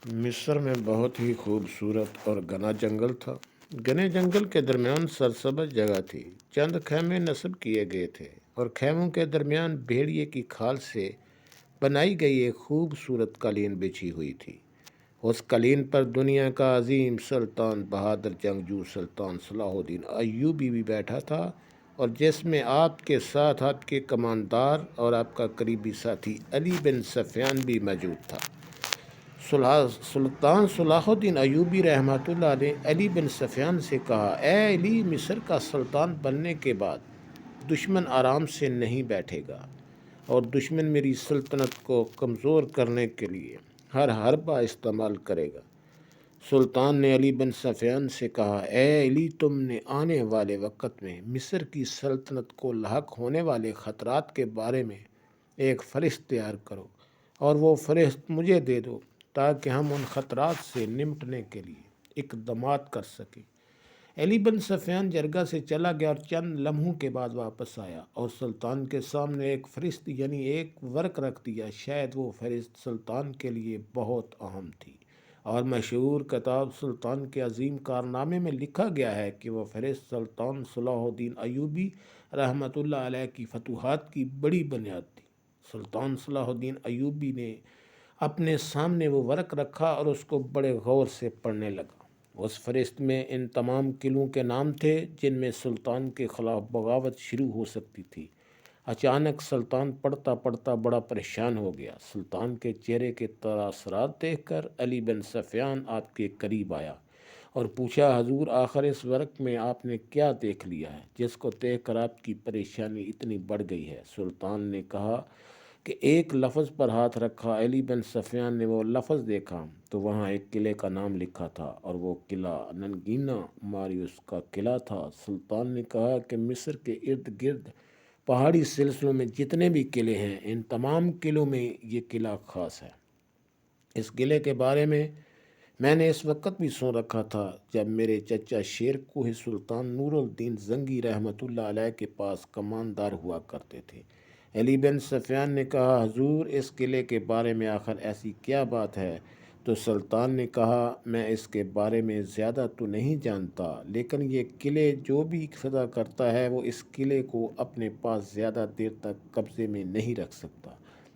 مصر میں بہت ہی خوبصورت اور گھنا جنگل تھا۔ گھنے جنگل کے درمیان سرسبز جگہ تھی۔ چند خیمے نصب کیے گئے تھے اور خیموں کے درمیان بھیڑیے کی کھال سے بنائی گئی ایک خوبصورت قالین بچھی ہوئی تھی۔ اس قالین پر دنیا کا عظیم سلطان بہادر جنگجو سلطان صلاح الدین ایوبی بھی بیٹھا تھا، اور جس میں آپ کے ساتھ آپ کے کماندار اور آپ کا قریبی ساتھی علی بن سفیان بھی موجود تھا۔ سلطان صلاح الدین ایوبی رحمۃ اللہ علیہ علی بن سفیان سے کہا، اے علی، مصر کا سلطان بننے کے بعد دشمن آرام سے نہیں بیٹھے گا، اور دشمن میری سلطنت کو کمزور کرنے کے لیے ہر حربہ استعمال کرے گا۔ سلطان نے علی بن سفیان سے کہا، اے علی، تم نے آنے والے وقت میں مصر کی سلطنت کو لاحق ہونے والے خطرات کے بارے میں ایک فہرست تیار کرو اور وہ فہرست مجھے دے دو، تاکہ ہم ان خطرات سے نمٹنے کے لیے اقدامات کر سکیں۔ علی بن سفیان جرگہ سے چلا گیا اور چند لمحوں کے بعد واپس آیا اور سلطان کے سامنے ایک فہرست یعنی ایک ورق رکھ دیا۔ شاید وہ فہرست سلطان کے لیے بہت اہم تھی، اور مشہور کتاب سلطان کے عظیم کارنامے میں لکھا گیا ہے کہ وہ فہرست سلطان صلاح الدین ایوبی رحمۃ اللہ علیہ کی فتوحات کی بڑی بنیاد تھی۔ سلطان صلاح الدین ایوبی نے اپنے سامنے وہ ورق رکھا اور اس کو بڑے غور سے پڑھنے لگا۔ اس فہرست میں ان تمام قلعوں کے نام تھے جن میں سلطان کے خلاف بغاوت شروع ہو سکتی تھی۔ اچانک سلطان پڑھتا پڑھتا بڑا پریشان ہو گیا۔ سلطان کے چہرے کے تاثرات دیکھ کر علی بن سفیان آپ کے قریب آیا اور پوچھا، حضور، آخر اس ورق میں آپ نے کیا دیکھ لیا ہے جس کو دیکھ کر آپ کی پریشانی اتنی بڑھ گئی ہے؟ سلطان نے کہا کہ ایک لفظ پر ہاتھ رکھا۔ علی بن سفیان نے وہ لفظ دیکھا تو وہاں ایک قلعے کا نام لکھا تھا، اور وہ قلعہ ننگینا ماریوس کا قلعہ تھا۔ سلطان نے کہا کہ مصر کے ارد گرد پہاڑی سلسلوں میں جتنے بھی قلعے ہیں، ان تمام قلعوں میں یہ قلعہ خاص ہے۔ اس قلعے کے بارے میں نے اس وقت بھی سن رکھا تھا جب میرے چچا شیر کوہ سلطان نور الدین زنگی رحمۃ اللہ علیہ کے پاس کماندار ہوا کرتے تھے۔ علی بن سفیان نے کہا، حضور، اس قلعے کے بارے میں آخر ایسی کیا بات ہے؟ تو سلطان نے کہا، میں اس کے بارے میں زیادہ تو نہیں جانتا، لیکن یہ قلعے جو بھی فتح کرتا ہے وہ اس قلعے کو اپنے پاس زیادہ دیر تک قبضے میں نہیں رکھ سکتا۔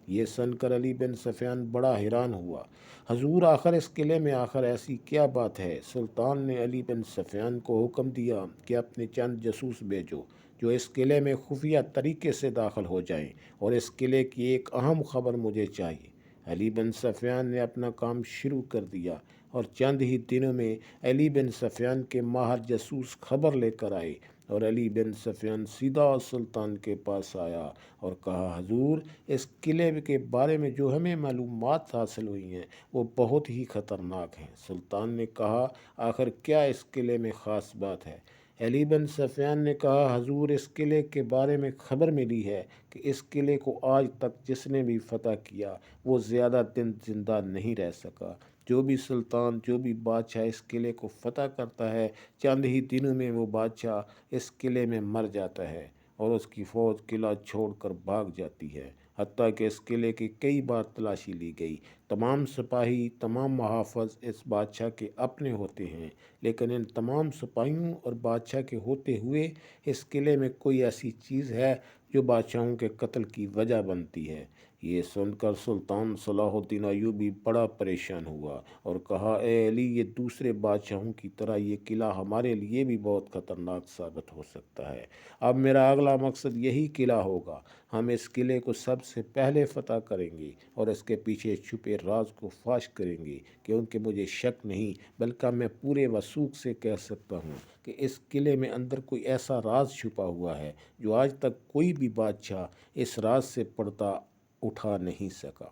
یہ سن کر علی بن سفیان بڑا حیران ہوا۔ حضور، آخر اس قلعے میں آخر ایسی کیا بات ہے؟ سلطان نے علی بن سفیان کو حکم دیا کہ اپنے چند جاسوس بھیجو جو اس قلعے میں خفیہ طریقے سے داخل ہو جائیں، اور اس قلعے کی ایک اہم خبر مجھے چاہیے۔ علی بن سفیان نے اپنا کام شروع کر دیا، اور چند ہی دنوں میں علی بن سفیان کے ماہر جاسوس خبر لے کر آئے، اور علی بن سفیان سیدھا سلطان کے پاس آیا اور کہا، حضور، اس قلعے کے بارے میں جو ہمیں معلومات حاصل ہوئی ہیں وہ بہت ہی خطرناک ہیں۔ سلطان نے کہا، آخر کیا اس قلعے میں خاص بات ہے؟ علی بن سفیان نے کہا، حضور، اس قلعے کے بارے میں خبر ملی ہے کہ اس قلعے کو آج تک جس نے بھی فتح کیا وہ زیادہ دن زندہ نہیں رہ سکا۔ جو بھی سلطان، جو بھی بادشاہ اس قلعے کو فتح کرتا ہے، چند ہی دنوں میں وہ بادشاہ اس قلعے میں مر جاتا ہے، اور اس کی فوج قلعہ چھوڑ کر بھاگ جاتی ہے۔ حتیٰ کہ اس قلعے کی کئی بار تلاشی لی گئی۔ تمام سپاہی، تمام محافظ اس بادشاہ کے اپنے ہوتے ہیں، لیکن ان تمام سپاہیوں اور بادشاہ کے ہوتے ہوئے اس قلعے میں کوئی ایسی چیز ہے جو بادشاہوں کے قتل کی وجہ بنتی ہے۔ یہ سن کر سلطان صلاح الدین ایوبی بڑا پریشان ہوا اور کہا، اے علی، یہ دوسرے بادشاہوں کی طرح یہ قلعہ ہمارے لیے بھی بہت خطرناک ثابت ہو سکتا ہے۔ اب میرا اگلا مقصد یہی قلعہ ہوگا۔ ہم اس قلعے کو سب سے پہلے فتح کریں گے اور اس کے پیچھے چھپے راز کو فاش کریں گے، کیونکہ مجھے شک نہیں بلکہ میں پورے وثوق سے کہہ سکتا ہوں کہ اس قلعے میں اندر کوئی ایسا راز چھپا ہوا ہے جو آج تک کوئی بھی بادشاہ اس راز سے پردہ اٹھا نہیں سکا۔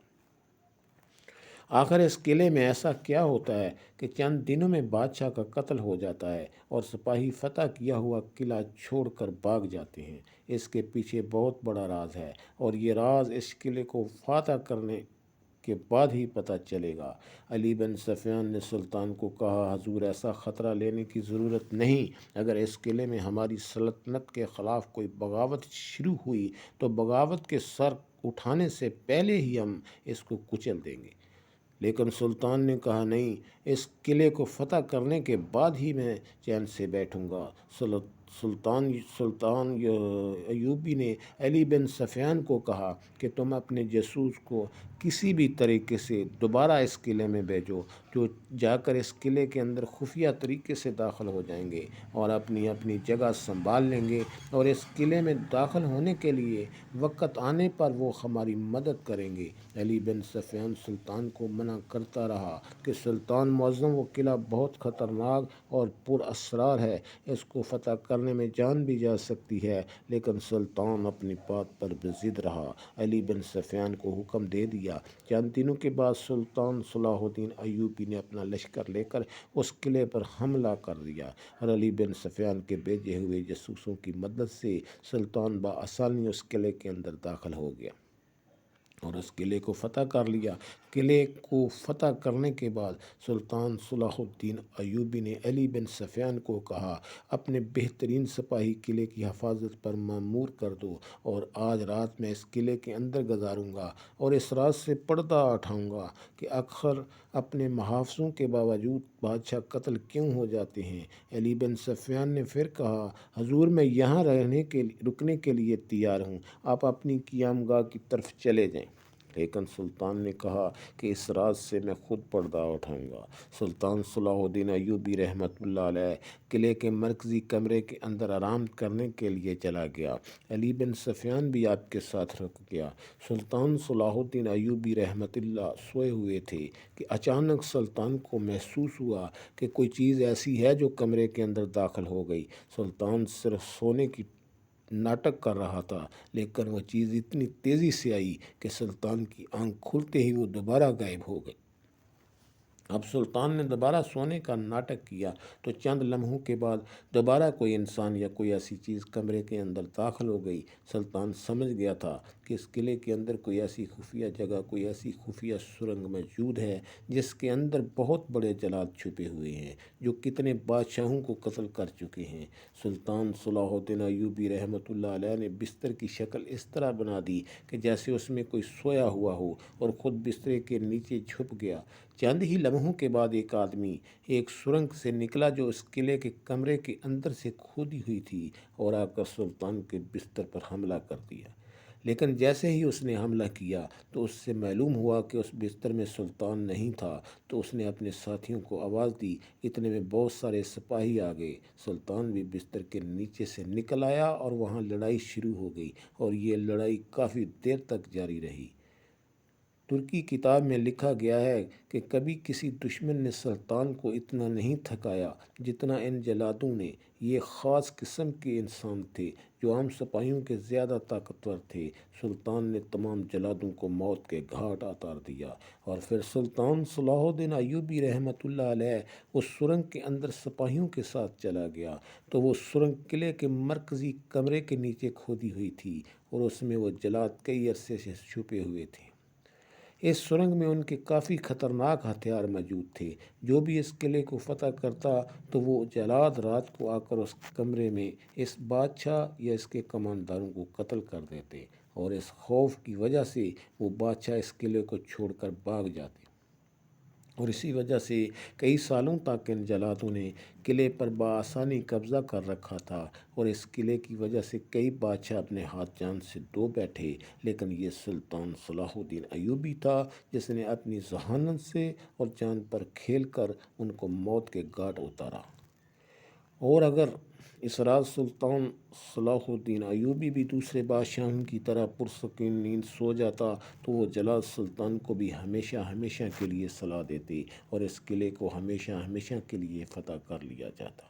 آخر اس قلعے میں ایسا کیا ہوتا ہے کہ چند دنوں میں بادشاہ کا قتل ہو جاتا ہے اور سپاہی فتح کیا ہوا قلعہ چھوڑ کر بھاگ جاتے ہیں؟ اس کے پیچھے بہت بڑا راز ہے، اور یہ راز اس قلعے کو فتح کرنے کے بعد ہی پتہ چلے گا۔ علی بن سفیان نے سلطان کو کہا، حضور، ایسا خطرہ لینے کی ضرورت نہیں۔ اگر اس قلعے میں ہماری سلطنت کے خلاف کوئی بغاوت شروع ہوئی تو بغاوت کے سر اٹھانے سے پہلے ہی ہم اس کو کچل دیں گے۔ لیکن سلطان نے کہا نہیں، اس قلعے کو فتح کرنے کے بعد ہی میں چین سے بیٹھوں گا۔ سلطان ایوبی نے علی بن سفیان کو کہا کہ تم اپنے جاسوس کو کسی بھی طریقے سے دوبارہ اس قلعے میں بھیجو، جو جا کر اس قلعے کے اندر خفیہ طریقے سے داخل ہو جائیں گے اور اپنی اپنی جگہ سنبھال لیں گے، اور اس قلعے میں داخل ہونے کے لیے وقت آنے پر وہ ہماری مدد کریں گے۔ علی بن سفیان سلطان کو منع کرتا رہا کہ سلطان معظم، وہ قلعہ بہت خطرناک اور پر اسرار ہے، اس کو فتح کرنے میں جان بھی جا سکتی ہے، لیکن سلطان اپنی بات پر ضد رہا۔ علی بن سفیان کو حکم دے دیا۔ چند دنوں کے بعد سلطان صلاح الدین ایوبی نے اپنا لشکر لے کر اس قلعے پر حملہ کر دیا، اور علی بن سفیان کے بھیجے ہوئے جاسوسوں کی مدد سے سلطان بآسانی اس قلعے کے اندر داخل ہو گیا اور اس قلعے کو فتح کر لیا۔ قلعے کو فتح کرنے کے بعد سلطان صلاح الدین ایوبی نے علی بن سفیان کو کہا، اپنے بہترین سپاہی قلعے کی حفاظت پر مامور کر دو، اور آج رات میں اس قلعے کے اندر گزاروں گا اور اس رات سے پردہ اٹھاؤں گا کہ آخر اپنے محافظوں کے باوجود بادشاہ قتل کیوں ہو جاتے ہیں۔ علی بن سفیان نے پھر کہا، حضور میں یہاں رکنے کے لیے تیار ہوں، آپ اپنی قیام گاہ کی طرف چلے جائیں۔ لیکن سلطان نے کہا کہ اس رات سے میں خود پردہ اٹھاؤں گا۔ سلطان صلاح الدین ایوبی رحمۃ اللہ علیہ قلعے کے مرکزی کمرے کے اندر آرام کرنے کے لیے چلا گیا۔ علی بن سفیان بھی آپ کے ساتھ رک گیا۔ سلطان صلاح الدین ایوبی رحمۃ اللہ سوئے ہوئے تھے کہ اچانک سلطان کو محسوس ہوا کہ کوئی چیز ایسی ہے جو کمرے کے اندر داخل ہو گئی۔ سلطان صرف سونے کی ناٹک کر رہا تھا، لیکن وہ چیز اتنی تیزی سے آئی کہ سلطان کی آنکھ کھلتے ہی وہ دوبارہ غائب ہو گئی۔ اب سلطان نے دوبارہ سونے کا ناٹک کیا تو چند لمحوں کے بعد دوبارہ کوئی انسان یا کوئی ایسی چیز کمرے کے اندر داخل ہو گئی۔ سلطان سمجھ گیا تھا کہ اس قلعے کے اندر کوئی ایسی خفیہ جگہ، کوئی ایسی خفیہ سرنگ موجود ہے جس کے اندر بہت بڑے جلاد چھپے ہوئے ہیں، جو کتنے بادشاہوں کو قتل کر چکے ہیں۔ سلطان صلاح الدین ایوبی رحمۃ اللہ علیہ نے بستر کی شکل اس طرح بنا دی کہ جیسے اس میں کوئی سویا ہوا ہو، اور خود بستر کے نیچے چھپ گیا۔ چند ہی لمحوں کے بعد ایک آدمی ایک سرنگ سے نکلا جو اس قلعے کے کمرے کے اندر سے کھودی ہوئی تھی، اور آ کر سلطان کے بستر پر حملہ کر دیا۔ لیکن جیسے ہی اس نے حملہ کیا تو اس سے معلوم ہوا کہ اس بستر میں سلطان نہیں تھا، تو اس نے اپنے ساتھیوں کو آواز دی۔ اتنے میں بہت سارے سپاہی آ گئے۔ سلطان بھی بستر کے نیچے سے نکل آیا اور وہاں لڑائی شروع ہو گئی، اور یہ لڑائی کافی دیر تک جاری رہی۔ ترکی کتاب میں لکھا گیا ہے کہ کبھی کسی دشمن نے سلطان کو اتنا نہیں تھکایا جتنا ان جلادوں نے۔ یہ خاص قسم کے انسان تھے جو عام سپاہیوں کے زیادہ طاقتور تھے۔ سلطان نے تمام جلادوں کو موت کے گھاٹ اتار دیا، اور پھر سلطان صلاح الدین ایوبی رحمۃ اللہ علیہ اس سرنگ کے اندر سپاہیوں کے ساتھ چلا گیا، تو وہ سرنگ قلعے کے مرکزی کمرے کے نیچے کھودی ہوئی تھی، اور اس میں وہ جلاد کئی عرصے سے چھپے ہوئے تھے۔ اس سرنگ میں ان کے کافی خطرناک ہتھیار موجود تھے۔ جو بھی اس قلعے کو فتح کرتا تو وہ جلاد رات کو آ کر اس کمرے میں اس بادشاہ یا اس کے کمانداروں کو قتل کر دیتے، اور اس خوف کی وجہ سے وہ بادشاہ اس قلعے کو چھوڑ کر بھاگ جاتے، اور اسی وجہ سے کئی سالوں تک ان جلادوں نے قلعے پر بآسانی قبضہ کر رکھا تھا، اور اس قلعے کی وجہ سے کئی بادشاہ اپنے ہاتھ جان سے دھو بیٹھے۔ لیکن یہ سلطان صلاح الدین ایوبی تھا جس نے اپنی ذہانت سے اور جان پر کھیل کر ان کو موت کے گھاٹ اتارا۔ اور اگر اس رات سلطان صلاح الدین ایوبی بھی دوسرے بادشاہوں کی طرح پرسکون نیند سو جاتا تو وہ جلاد سلطان کو بھی ہمیشہ ہمیشہ کے لیے صلاح دیتے، اور اس قلعے کو ہمیشہ ہمیشہ کے لیے فتح کر لیا جاتا۔